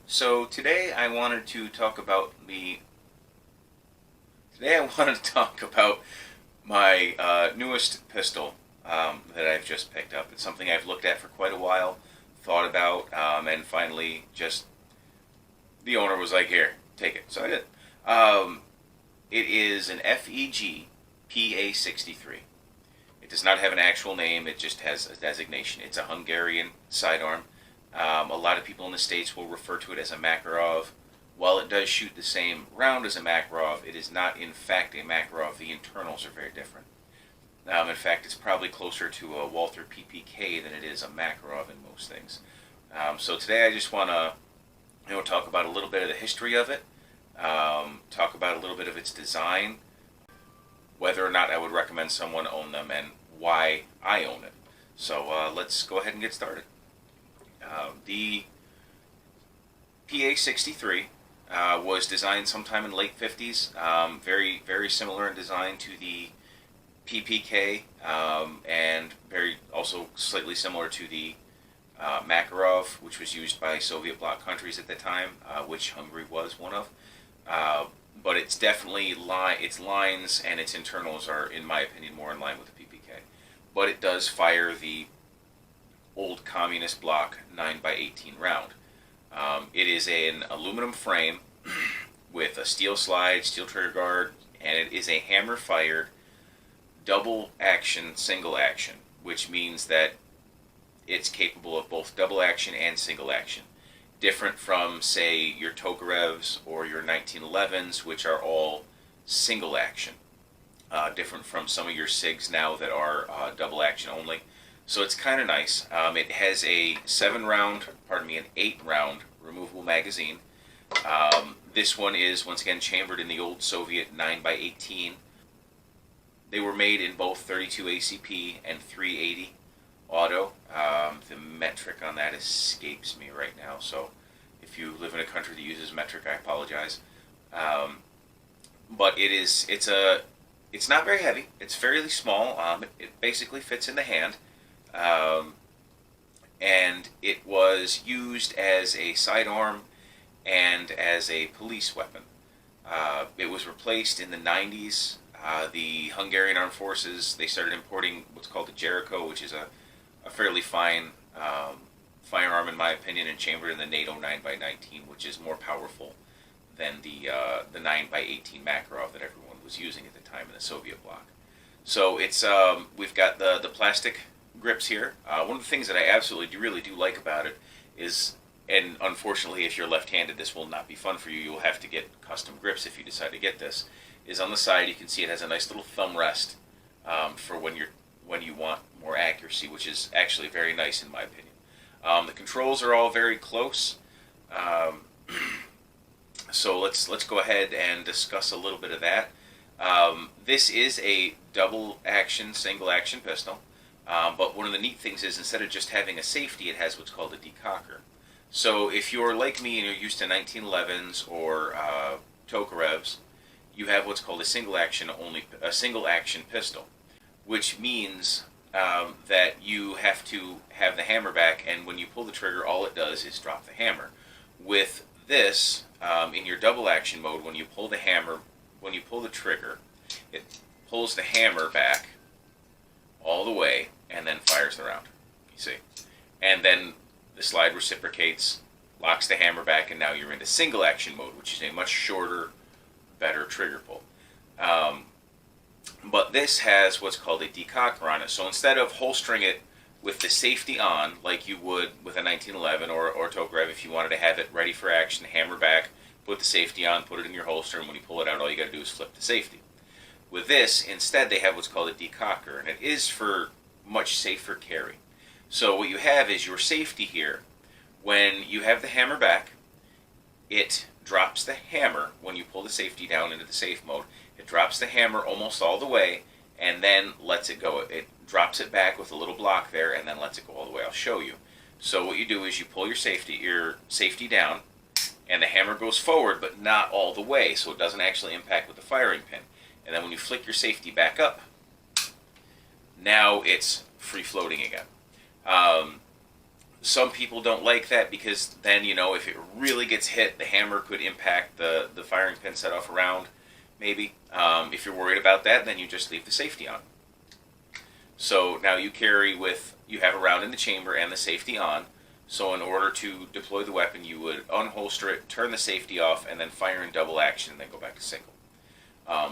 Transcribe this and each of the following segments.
So today I wanted to talk about my newest pistol that I've just picked up. It's something I've looked at for quite a while, thought about, and finally just the owner was like, "Here, take it." So I did. It is an Feg Pa63. It does not have an actual name. It just has a designation. It's a Hungarian sidearm. A lot of people in the States will refer to it as a makarov. While it does shoot the same round as a makarov, it is not in fact a makarov. The internals are very different. In fact, it's probably closer to a Walther PPK than it is a makarov in most things. So today I just want to talk about a little bit of the history of it, talk about a little bit of its design, whether or not I would recommend someone own them, and why I own it. So let's go ahead and get started. The PA63 was designed sometime in the late 50s, very similar in design to the PPK, and very also slightly similar to the Makarov, which was used by Soviet bloc countries at the time, which Hungary was one of. But it's definitely its lines and its internals are, in my opinion, more in line with the PPK. But it does fire the old communist bloc 9x18 round. It is an aluminum frame with a steel slide, steel trigger guard, and it is a hammer-fired double action, single action, which means that it's capable of both double action and single action. Different from, say, your Tokarevs or your 1911s, which are all single action. Different from some of your SIGs now that are double action only. So it's kind of nice. It has a 8-round removable magazine. This one is, once again, chambered in the old Soviet 9x18. They were made in both 32 ACP and 380 auto. The metric on that escapes me right now, so if you live in a country that uses metric, I apologize. But it's not very heavy. It's fairly small. It basically fits in the hand. And it was used as a sidearm and as a police weapon. It was replaced in the 90s. The Hungarian Armed Forces, they started importing what's called the Jericho, which is a fairly fine firearm in my opinion, and chambered in the NATO 9x19, which is more powerful than the 9x18 Makarov that everyone was using at the time in the Soviet bloc. So it's we've got the plastic grips here. One of the things that I absolutely really do like about it is, and unfortunately if you're left-handed this will not be fun for you, you'll have to get custom grips if you decide to get this, is on the side you can see it has a nice little thumb rest for when you want more accuracy, which is actually very nice in my opinion. The controls are all very close. So let's go ahead and discuss a little bit of that. This is a double action, single action pistol. But one of the neat things is, instead of just having a safety, it has what's called a decocker. So if you're like me and you're used to 1911s or Tokarevs, you have what's called a single action pistol, which means that you have to have the hammer back, and when you pull the trigger, all it does is drop the hammer. With this, in your double action mode, when you pull the trigger, it pulls the hammer back all the way and then fires the round. You see, and then the slide reciprocates, locks the hammer back, and now you're into single action mode, which is a much shorter, better trigger pull. But this has what's called a decocker on it. So instead of holstering it with the safety on, like you would with a 1911 or Tokarev, if you wanted to have it ready for action, hammer back, put the safety on, put it in your holster, and when you pull it out, all you got to do is flip the safety. With this, instead, they have what's called a decocker, and it is for much safer carry. So what you have is your safety here. When you have the hammer back, it drops the hammer when you pull the safety down into the safe mode. It drops the hammer almost all the way and then lets it go. It drops it back with a little block there and then lets it go all the way. I'll show you. So what you do is you pull your safety down, and the hammer goes forward but not all the way, so it doesn't actually impact with the firing pin. And then when you flick your safety back up, now it's free floating again. Some people don't like that because then, if it really gets hit, the hammer could impact the firing pin set off around, maybe. If you're worried about that, then you just leave the safety on. So now you have a round in the chamber and the safety on. So in order to deploy the weapon, you would unholster it, turn the safety off, and then fire in double action, and then go back to single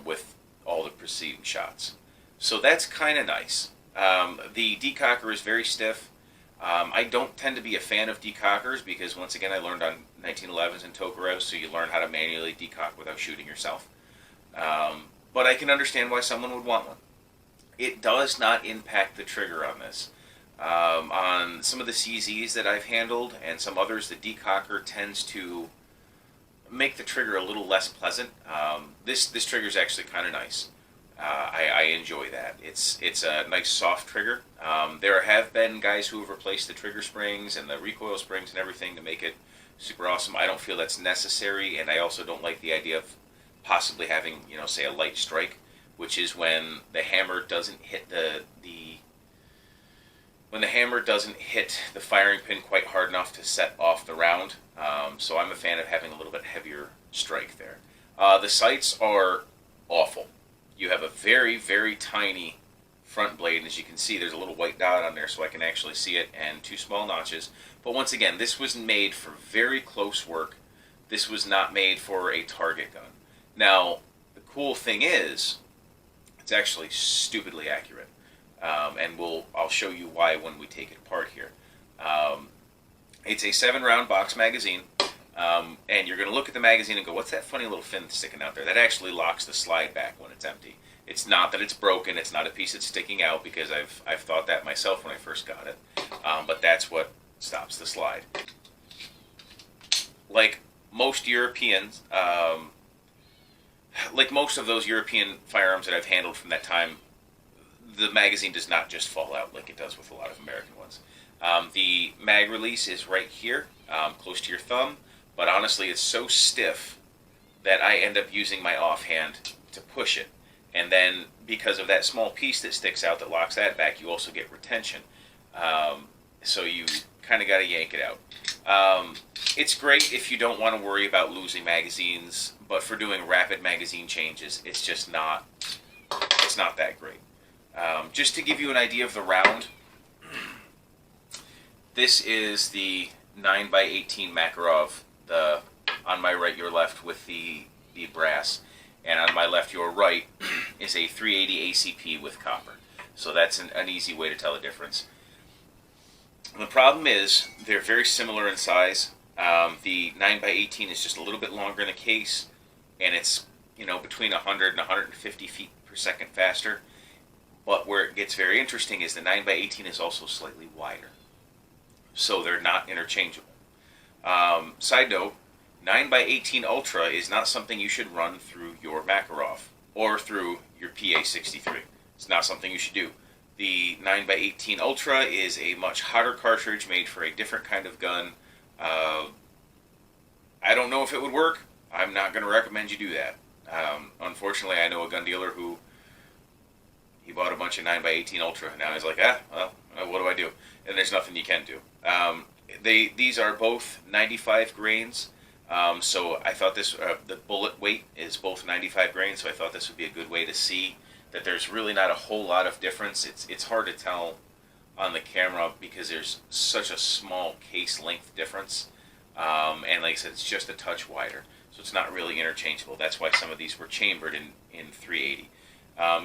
with all the preceding shots. So that's kind of nice. The decocker is very stiff. I don't tend to be a fan of decockers because, once again, I learned on 1911s and Tokarevs, so you learn how to manually decock without shooting yourself. But I can understand why someone would want one. It does not impact the trigger on this. On some of the CZs that I've handled and some others, the decocker tends to make the trigger a little less pleasant. This trigger is actually kind of nice. I enjoy that. It's a nice soft trigger. There have been guys who have replaced the trigger springs and the recoil springs and everything to make it super awesome. I don't feel that's necessary, and I also don't like the idea of possibly having, say a light strike, which is when the hammer doesn't hit when the hammer doesn't hit the firing pin quite hard enough to set off the round. So I'm a fan of having a little bit heavier strike there. The sights are awful. You have a very, very tiny front blade, and as you can see, there's a little white dot on there so I can actually see it, and 2 small notches. But once again, this was made for very close work. This was not made for a target gun. Now, the cool thing is, it's actually stupidly accurate. And I'll show you why when we take it apart here. It's a 7-round box magazine, and you're going to look at the magazine and go, what's that funny little fin sticking out there? That actually locks the slide back when it's empty. It's not that it's broken, it's not a piece that's sticking out, because I've thought that myself when I first got it, but that's what stops the slide. Like most Europeans, like most of those European firearms that I've handled from that time, the magazine does not just fall out like it does with a lot of American ones. The mag release is right here, close to your thumb, but honestly it's so stiff that I end up using my offhand to push it. And then because of that small piece that sticks out that locks that back, you also get retention. So you kind of got to yank it out. It's great if you don't want to worry about losing magazines, but for doing rapid magazine changes, it's not that great. Just to give you an idea of the round, this is the 9x18 Makarov, on my right, your left, with the brass, and on my left, your right, is a 380 ACP with copper. So that's an easy way to tell the difference. The problem is, they're very similar in size. The 9x18 is just a little bit longer in the case, and it's between 100 and 150 feet per second faster. But where it gets very interesting is the 9x18 is also slightly wider. So they're not interchangeable. Side note, 9x18 Ultra is not something you should run through your Makarov or through your PA63. It's not something you should do. The 9x18 Ultra is a much hotter cartridge made for a different kind of gun. I don't know if it would work. I'm not going to recommend you do that. Unfortunately, I know a gun dealer who he bought a bunch of 9x18 Ultra. Now he's like, well, what do I do? And there's nothing you can do. These are both 95 grains. So I thought the bullet weight is both 95 grains. So I thought this would be a good way to see that there's really not a whole lot of difference. It's hard to tell on the camera because there's such a small case length difference. And like I said, it's just a touch wider. So it's not really interchangeable. That's why some of these were chambered in 380.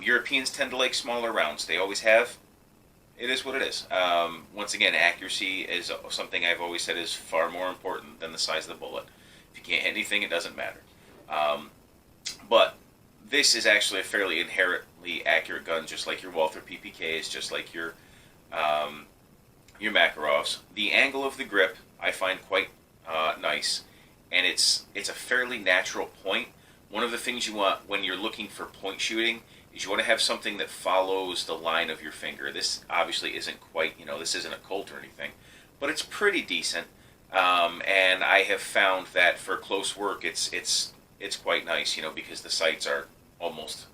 Europeans tend to like smaller rounds. They always have. It is what it is. Once again, accuracy is something I've always said is far more important than the size of the bullet. If you can't hit anything, it doesn't matter. But this is actually a fairly inherently accurate gun, just like your Walther PPKs, just like your Makarovs. The angle of the grip I find quite nice, and it's a fairly natural point. One of the things you want when you're looking for point shooting is you want to have something that follows the line of your finger. This obviously isn't quite, this isn't a Colt or anything, but it's pretty decent. And I have found that for close work, it's quite nice, because the sights are almost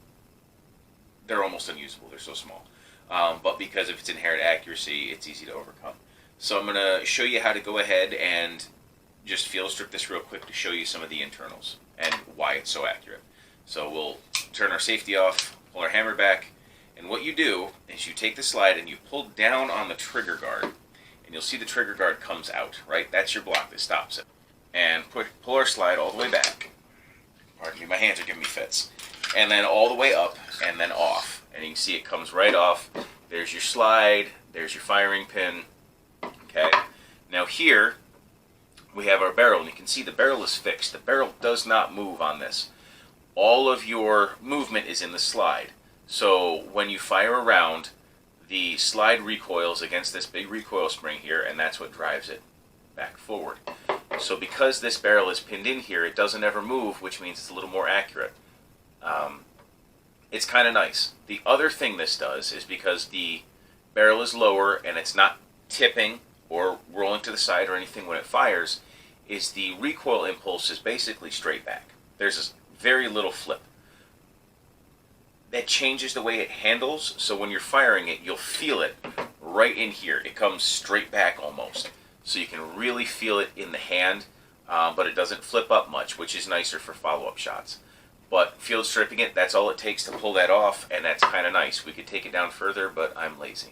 unusable. They're so small. But because of its inherent accuracy, it's easy to overcome. So I'm going to show you how to go ahead and just field strip this real quick to show you some of the internals and why it's so accurate. So we'll turn our safety off, pull our hammer back, and what you do is you take the slide and you pull down on the trigger guard, and you'll see the trigger guard comes out, right? That's your block that stops it. And pull our slide all the way back. Pardon me, my hands are giving me fits. And then all the way up and then off. And you can see it comes right off. There's your slide, there's your firing pin. Okay. Now here we have our barrel, and you can see the barrel is fixed. The barrel does not move on this. All of your movement is in the slide. So when you fire a round, the slide recoils against this big recoil spring here, and that's what drives it back forward. So because this barrel is pinned in here, it doesn't ever move, which means it's a little more accurate. It's kind of nice. The other thing this does is because the barrel is lower and it's not tipping or rolling to the side or anything when it fires, is the recoil impulse is basically straight back. There's very little flip. That changes the way it handles, so when you're firing it, you'll feel it right in here. It comes straight back almost. So you can really feel it in the hand, but it doesn't flip up much, which is nicer for follow-up shots. But field stripping it, that's all it takes to pull that off, and that's kind of nice. We could take it down further, but I'm lazy.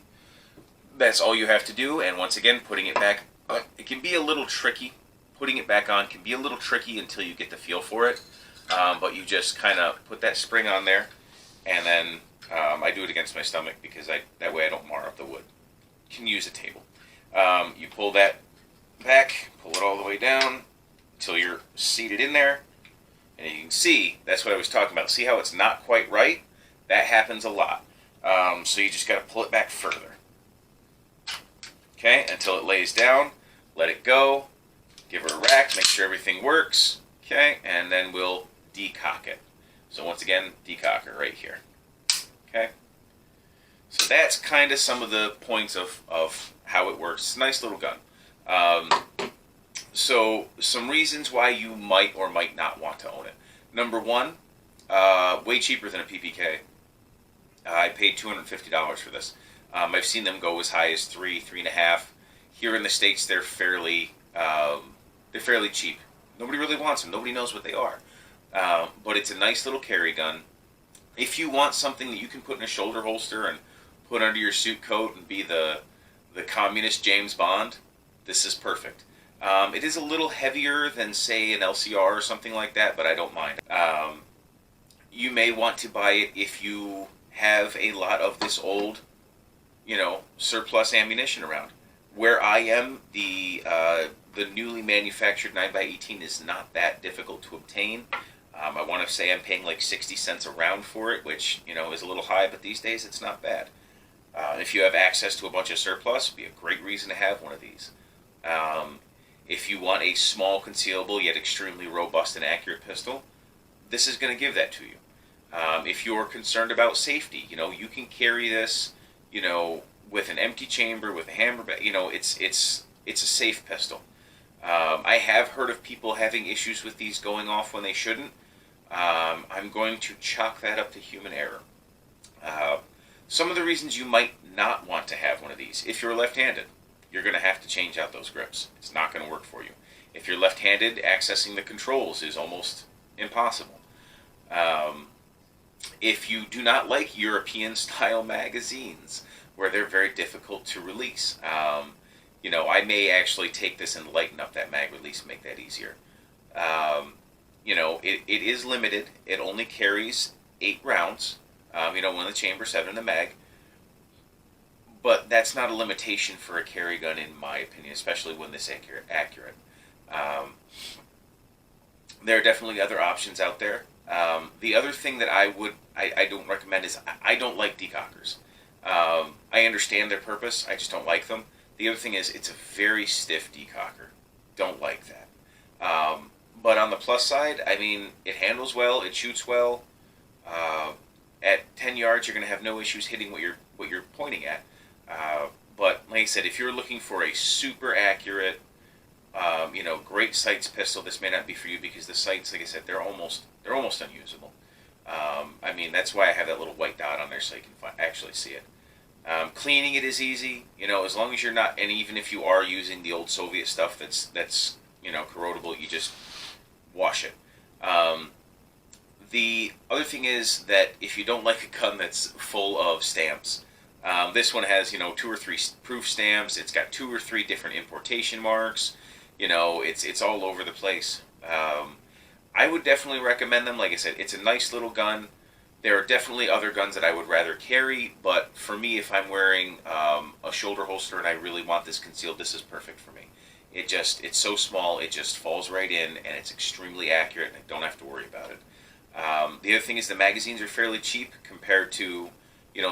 That's all you have to do, and once again, putting it back, it can be a little tricky. Putting it back on can be a little tricky until you get the feel for it, but you just kind of put that spring on there, and then I do it against my stomach because that way I don't mar up the wood. You can use a table. You pull that back, pull it all the way down until you're seated in there, and you can see, that's what I was talking about. See how it's not quite right? That happens a lot. So you just got to pull it back further. Okay, until it lays down, let it go, give her a rack, make sure everything works, okay, and then we'll decock it. So once again, decocker right here. Okay, so that's kind of some of the points of how it works. It's a nice little gun. So some reasons why you might or might not want to own it. Number one, way cheaper than a PPK. I paid $250 for this. I've seen them go as high as $3, $3.50. Here in the States, they're fairly cheap. Nobody really wants them. Nobody knows what they are. But it's a nice little carry gun. If you want something that you can put in a shoulder holster and put under your suit coat and be the communist James Bond, this is perfect. It is a little heavier than, say, an LCR or something like that, but I don't mind. You may want to buy it if you have a lot of this old, surplus ammunition around. Where I am, the newly manufactured 9x18 is not that difficult to obtain. I want to say I'm paying like 60 cents a round for it, which, is a little high, but these days it's not bad. If you have access to a bunch of surplus, it'd be a great reason to have one of these. If you want a small, concealable, yet extremely robust and accurate pistol, this is going to give that to you. If you're concerned about safety, you can carry this, with an empty chamber, with a hammer, it's a safe pistol. I have heard of people having issues with these going off when they shouldn't. I'm going to chalk that up to human error. Some of the reasons you might not want to have one of these, if you're left-handed, you're going to have to change out those grips. It's not going to work for you. If you're left-handed, accessing the controls is almost impossible. If you do not like European-style magazines, where they're very difficult to release, I may actually take this and lighten up that mag release and make that easier. It is limited. It only carries 8 rounds, one in the chamber, 7 in the mag. But that's not a limitation for a carry gun, in my opinion, especially when this accurate. There are definitely other options out there. The other thing that I don't recommend is I don't like decockers. I understand their purpose. I just don't like them. The other thing is it's a very stiff decocker. Don't like that. But on the plus side, it handles well. It shoots well. At 10 yards, you're going to have no issues hitting what you're pointing at. But like I said, if you're looking for a super accurate, great sights pistol, this may not be for you because the sights, like I said, they're almost unusable. That's why I have that little white dot on there so you can actually see it. Cleaning it is easy, as long as you're not, and even if you are using the old Soviet stuff that's corrodable, you just wash it. The other thing is that if you don't like a gun that's full of stamps, this one has 2 or 3 proof stamps. It's got 2 or 3 different importation marks. It's all over the place. I would definitely recommend them. Like I said, it's a nice little gun. There are definitely other guns that I would rather carry, but for me, if I'm wearing a shoulder holster and I really want this concealed, this is perfect for me. It's so small, it just falls right in, and it's extremely accurate, and I don't have to worry about it. The other thing is the magazines are fairly cheap compared to,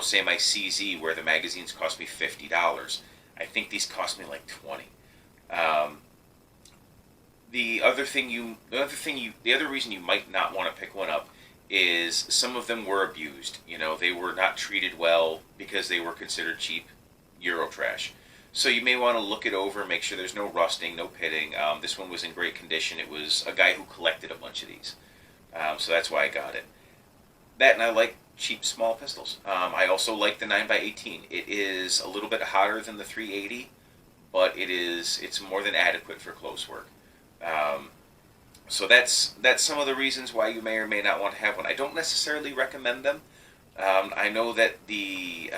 say my CZ, where the magazines cost me $50. I think these cost me like $20. The other reason you might not want to pick one up is some of them were abused. They were not treated well because they were considered cheap Euro trash. So you may want to look it over, make sure there's no rusting, no pitting. This one was in great condition. It was a guy who collected a bunch of these. So that's why I got it. That, and I like cheap small pistols. I also like the 9x18. It is a little bit hotter than the 380, but it's more than adequate for close work. So that's some of the reasons why you may or may not want to have one. I don't necessarily recommend them. I know the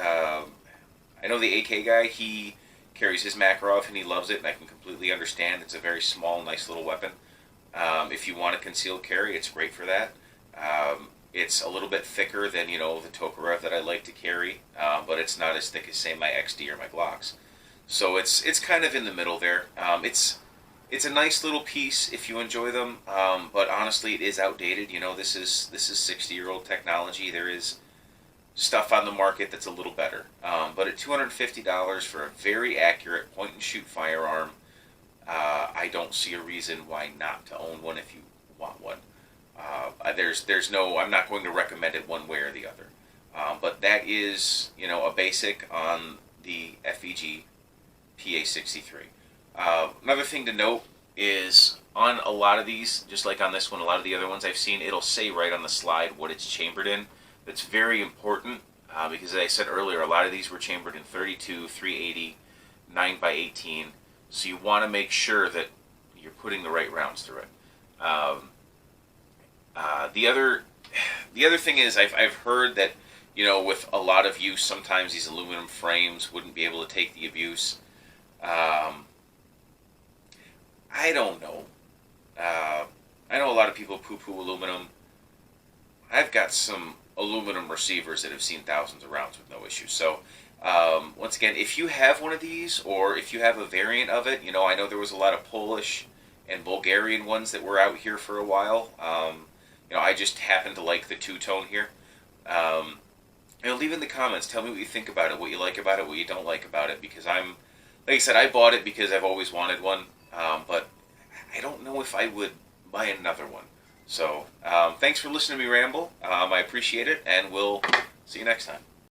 AK guy, he carries his Makarov and he loves it, and I can completely understand. It's a very small, nice little weapon. If you want a concealed carry, it's great for that. It's a little bit thicker than the Decocker that I like to carry, but it's not as thick as, say, my XD or my Glocks. So it's kind of in the middle there. It's a nice little piece if you enjoy them, but honestly, it is outdated. This is 60-year-old technology. There is stuff on the market that's a little better, but at $250 for a very accurate point-and-shoot firearm, I don't see a reason why not to own one if you want one. I'm not going to recommend it one way or the other, but that is a basic on the Feg Pa63. Another thing to note is on a lot of these, just like on this one, a lot of the other ones I've seen, it'll say right on the slide what it's chambered in. That's very important because, as I said earlier, a lot of these were chambered in 32, 380, 9x18. So you want to make sure that you're putting the right rounds through it. The other thing is I've heard that with a lot of use, sometimes these aluminum frames wouldn't be able to take the abuse. I don't know. I know a lot of people poo-poo aluminum. I've got some aluminum receivers that have seen thousands of rounds with no issue. So, once again, if you have one of these, or if you have a variant of it, I know there was a lot of Polish and Bulgarian ones that were out here for a while. I just happen to like the two-tone here. Leave in the comments. Tell me what you think about it, what you like about it, what you don't like about it, because like I said, I bought it because I've always wanted one, but I don't know if I would buy another one. So, thanks for listening to me ramble. I appreciate it, and we'll see you next time.